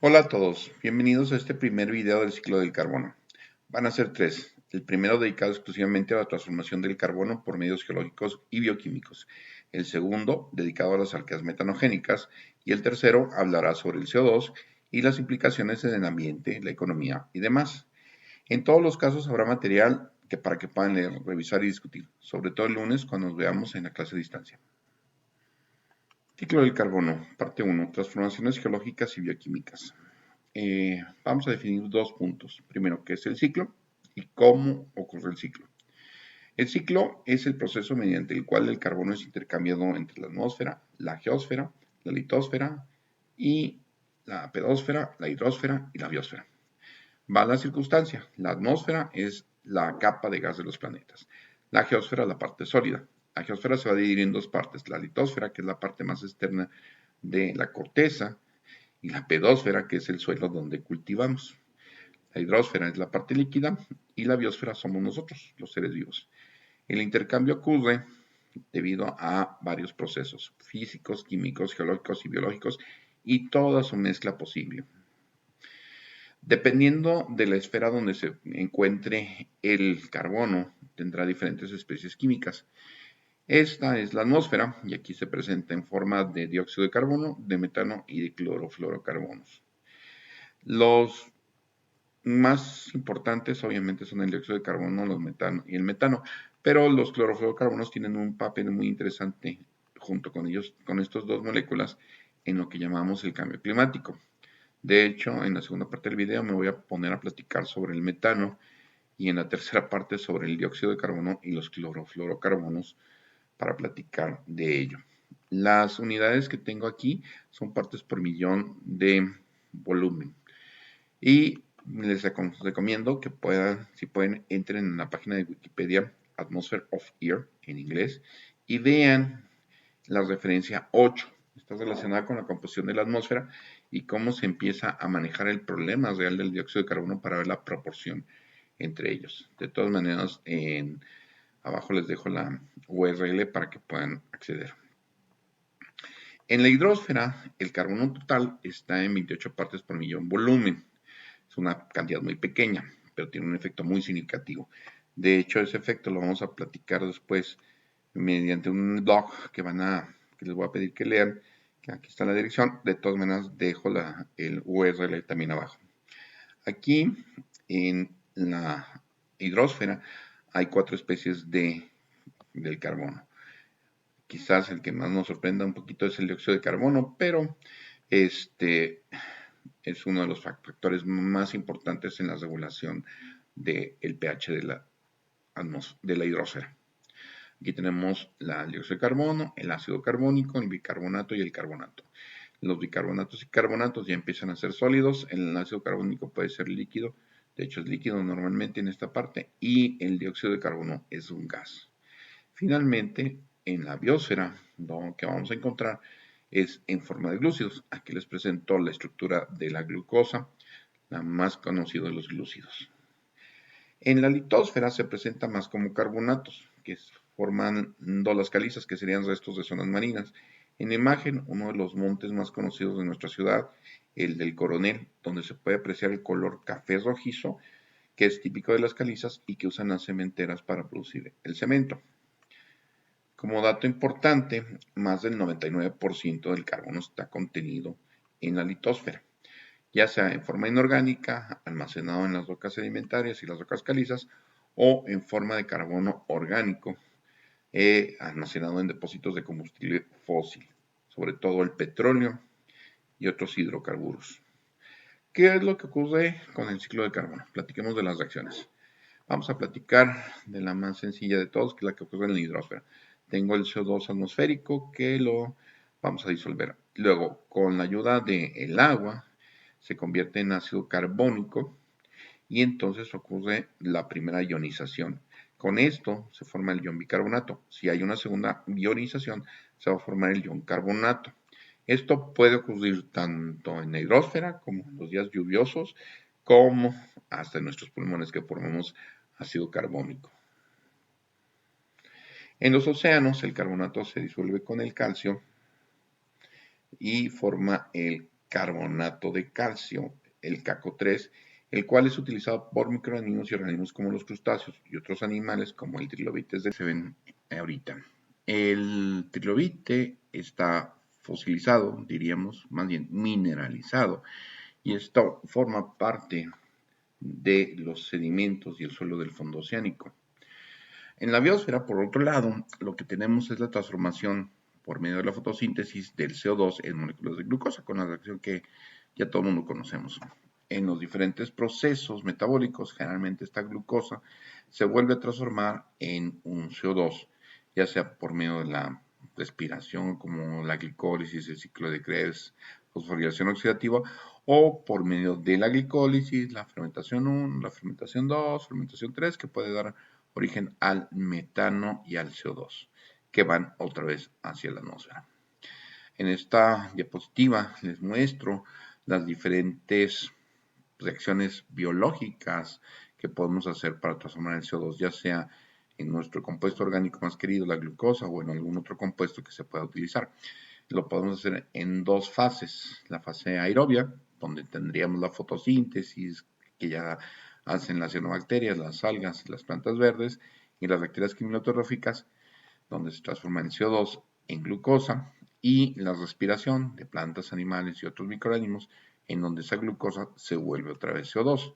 Hola a todos, bienvenidos a este primer video del ciclo del carbono. Van a ser tres. El primero dedicado exclusivamente a la transformación del carbono por medios geológicos y bioquímicos. El segundo dedicado a las arqueas metanogénicas. Y el tercero hablará sobre el CO2 y las implicaciones en el ambiente, la economía y demás. En todos los casos habrá material para que puedan leer, revisar y discutir, sobre todo el lunes cuando nos veamos en la clase a distancia. Ciclo del carbono, parte 1, transformaciones geológicas y bioquímicas. Vamos a definir dos puntos. Primero, ¿qué es el ciclo? Y cómo ocurre el ciclo. El ciclo es el proceso mediante el cual el carbono es intercambiado entre la atmósfera, la geósfera, la litosfera y la pedósfera, la hidrosfera y la biosfera. Va la circunstancia. La atmósfera es la capa de gas de los planetas. La geósfera, la parte sólida. La geósfera se va a dividir en dos partes. La litosfera, que es la parte más externa de la corteza, y la pedósfera, que es el suelo donde cultivamos. La hidrosfera es la parte líquida y la biosfera somos nosotros, los seres vivos. El intercambio ocurre debido a varios procesos físicos, químicos, geológicos y biológicos y toda su mezcla posible. Dependiendo de la esfera donde se encuentre el carbono, tendrá diferentes especies químicas. Esta es la atmósfera y aquí se presenta en forma de dióxido de carbono, de metano y de clorofluorocarbonos. Los más importantes obviamente son el dióxido de carbono, los metano y el metano, pero los clorofluorocarbonos tienen un papel muy interesante junto con ellos, con estas dos moléculas, en lo que llamamos el cambio climático. De hecho, en la segunda parte del video me voy a poner a platicar sobre el metano y en la tercera parte sobre el dióxido de carbono y los clorofluorocarbonos para platicar de ello. Las unidades que tengo aquí son partes por millón de volumen. Y les recomiendo que puedan, si pueden, entren en la página de Wikipedia, Atmosphere of Air en inglés, y vean la referencia 8. Está relacionada con la composición de la atmósfera y cómo se empieza a manejar el problema real del dióxido de carbono para ver la proporción entre ellos. De todas maneras, abajo les dejo la URL para que puedan acceder. En la hidrosfera, el carbono total está en 28 partes por millón volumen. Es una cantidad muy pequeña, pero tiene un efecto muy significativo. De hecho, ese efecto lo vamos a platicar después mediante un blog que les voy a pedir que lean, que aquí está la dirección. De todas maneras, dejo el URL también abajo. Aquí, en la hidrosfera, hay 4 especies del carbono. Quizás el que más nos sorprenda un poquito es el dióxido de carbono, pero este es uno de los factores más importantes en la regulación del pH de la hidrosfera. Aquí tenemos el dióxido de carbono, el ácido carbónico, el bicarbonato y el carbonato. Los bicarbonatos y carbonatos ya empiezan a ser sólidos, el ácido carbónico puede ser líquido, de hecho es líquido normalmente en esta parte, y el dióxido de carbono es un gas. Finalmente, en la biosfera, lo que vamos a encontrar es en forma de glúcidos. Aquí les presento la estructura de la glucosa, la más conocida de los glúcidos. En la litosfera se presenta más como carbonatos, que forman las calizas, que serían restos de zonas marinas. En la imagen, uno de los montes más conocidos de nuestra ciudad, el del Coronel, donde se puede apreciar el color café rojizo, que es típico de las calizas y que usan las cementeras para producir el cemento. Como dato importante, más del 99% del carbono está contenido en la litosfera, ya sea en forma inorgánica, almacenado en las rocas sedimentarias y las rocas calizas, o en forma de carbono orgánico, almacenado en depósitos de combustible fósil, sobre todo el petróleo y otros hidrocarburos. ¿Qué es lo que ocurre con el ciclo de carbono? Platiquemos de las reacciones. Vamos a platicar de la más sencilla de todos, que es la que ocurre en la hidrosfera. Tengo el CO2 atmosférico que lo vamos a disolver. Luego, con la ayuda del agua, se convierte en ácido carbónico y entonces ocurre la primera ionización. Con esto se forma el ion bicarbonato. Si hay una segunda ionización, se va a formar el ion carbonato. Esto puede ocurrir tanto en la hidrosfera como en los días lluviosos, como hasta en nuestros pulmones que formamos ácido carbónico. En los océanos el carbonato se disuelve con el calcio y forma el carbonato de calcio, el CaCO3, el cual es utilizado por microorganismos y organismos como los crustáceos y otros animales como el trilobite se ven ahorita. El trilobite está fosilizado, diríamos, más bien mineralizado, y esto forma parte de los sedimentos y el suelo del fondo oceánico. En la biosfera, por otro lado, lo que tenemos es la transformación por medio de la fotosíntesis del CO2 en moléculas de glucosa, con la reacción que ya todo el mundo conocemos. En los diferentes procesos metabólicos, generalmente esta glucosa se vuelve a transformar en un CO2, ya sea por medio de la respiración, como la glicólisis, el ciclo de Krebs, fosforilación oxidativa, o por medio de la glicólisis, la fermentación 1, la fermentación 2, fermentación 3, que puede dar origen al metano y al CO2, que van otra vez hacia la atmósfera. En esta diapositiva les muestro las diferentes reacciones biológicas que podemos hacer para transformar el CO2, ya sea en nuestro compuesto orgánico más querido, la glucosa, o en algún otro compuesto que se pueda utilizar. Lo podemos hacer en dos fases. La fase aerobia, donde tendríamos la fotosíntesis, que ya hacen las cianobacterias, las algas, las plantas verdes, y las bacterias quimiotróficas, donde se transforma el CO2 en glucosa, y la respiración de plantas, animales y otros microorganismos, en donde esa glucosa se vuelve otra vez CO2.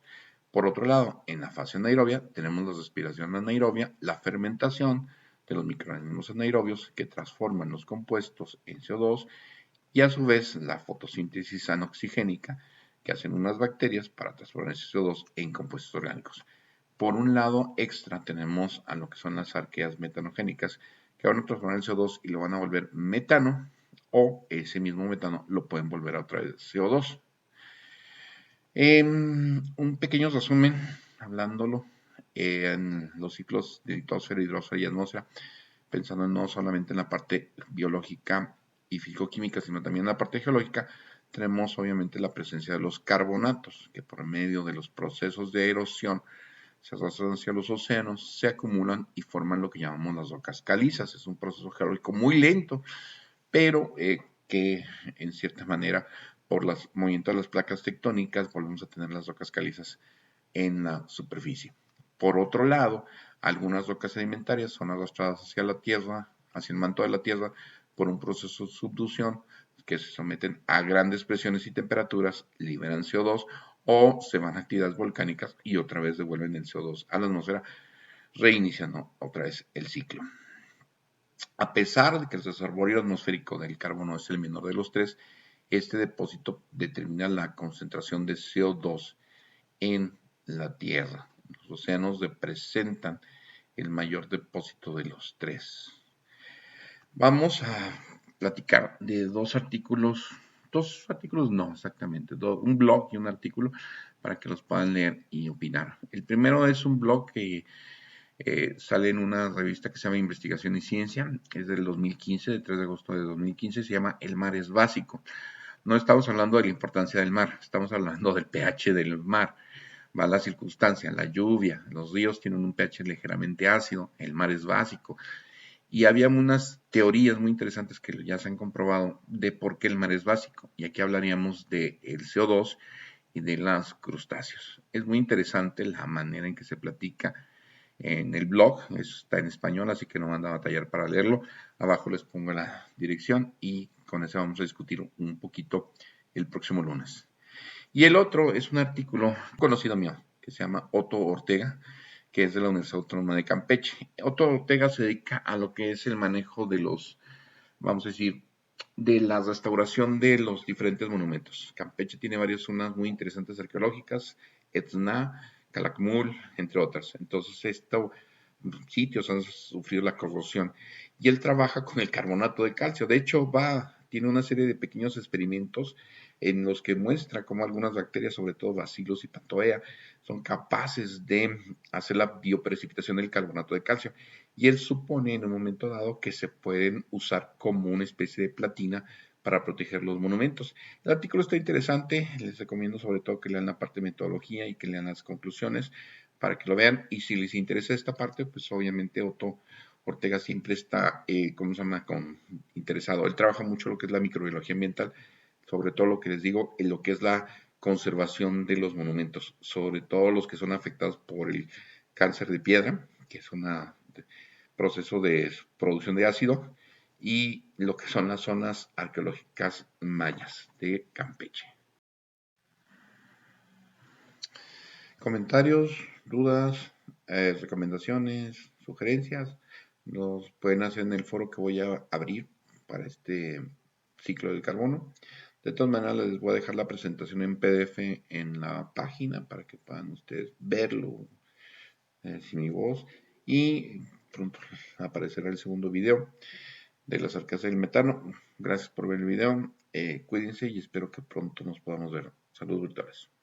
Por otro lado, en la fase anaerobia tenemos la respiración anaerobia, la fermentación de los microorganismos anaerobios que transforman los compuestos en CO2, y a su vez la fotosíntesis anoxigénica que hacen unas bacterias para transformar ese CO2 en compuestos orgánicos. Por un lado extra tenemos a lo que son las arqueas metanogénicas, que van a transformar el CO2 y lo van a volver metano, o ese mismo metano lo pueden volver a otra vez CO2. Un pequeño resumen, hablándolo, en los ciclos de litosfera, hidrosfera y atmósfera, pensando no solamente en la parte biológica y físico-química, sino también en la parte geológica, tenemos obviamente la presencia de los carbonatos, que por medio de los procesos de erosión se arrastran hacia los océanos, se acumulan y forman lo que llamamos las rocas calizas. Es un proceso geológico muy lento, pero que en cierta manera, por los movimientos de las placas tectónicas, volvemos a tener las rocas calizas en la superficie. Por otro lado, algunas rocas sedimentarias son arrastradas hacia la Tierra, hacia el manto de la Tierra, por un proceso de subducción, que se someten a grandes presiones y temperaturas, liberan CO2 o se van a actividades volcánicas y otra vez devuelven el CO2 a la atmósfera, reiniciando otra vez el ciclo. A pesar de que el reservorio atmosférico del carbono es el menor de los tres, este depósito determina la concentración de CO2 en la Tierra. Los océanos representan el mayor depósito de los tres. Vamos a platicar de dos artículos no exactamente, un blog y un artículo para que los puedan leer y opinar. El primero es un blog que sale en una revista que se llama Investigación y Ciencia, es del 2015, del 3 de agosto de 2015, se llama El mar es básico. No estamos hablando de la importancia del mar, estamos hablando del pH del mar. Va la circunstancia, la lluvia, los ríos tienen un pH ligeramente ácido, el mar es básico. Y había unas teorías muy interesantes que ya se han comprobado de por qué el mar es básico. Y aquí hablaríamos del CO2 y de los crustáceos. Es muy interesante la manera en que se platica en el blog, está en español, así que no van a batallar para leerlo. Abajo les pongo la dirección y con eso vamos a discutir un poquito el próximo lunes. Y el otro es un artículo conocido mío, que se llama Otto Ortega, que es de la Universidad Autónoma de Campeche. Otto Ortega se dedica a lo que es el manejo de los, vamos a decir, de la restauración de los diferentes monumentos. Campeche tiene varias zonas muy interesantes arqueológicas, Etzna, Calakmul, entre otras. Entonces, estos sitios han sufrido la corrosión y él trabaja con el carbonato de calcio. De hecho, tiene una serie de pequeños experimentos en los que muestra cómo algunas bacterias, sobre todo Bacillus y Pantoea, son capaces de hacer la bioprecipitación del carbonato de calcio. Y él supone en un momento dado que se pueden usar como una especie de platina para proteger los monumentos. El artículo está interesante, les recomiendo sobre todo que lean la parte de metodología y que lean las conclusiones para que lo vean, y si les interesa esta parte, pues obviamente Otto Ortega siempre está, ¿cómo se llama?, interesado. Él trabaja mucho lo que es la microbiología ambiental, sobre todo lo que les digo, en lo que es la conservación de los monumentos, sobre todo los que son afectados por el cáncer de piedra, que es un proceso de producción de ácido, y lo que son las zonas arqueológicas mayas de Campeche. Comentarios, dudas, recomendaciones, sugerencias, los pueden hacer en el foro que voy a abrir para este ciclo del carbono. De todas maneras, les voy a dejar la presentación en PDF en la página para que puedan ustedes verlo sin mi voz. Y pronto aparecerá el segundo video de las arcas del metano. Gracias por ver el video. Cuídense y espero que pronto nos podamos ver. Saludos virtuales.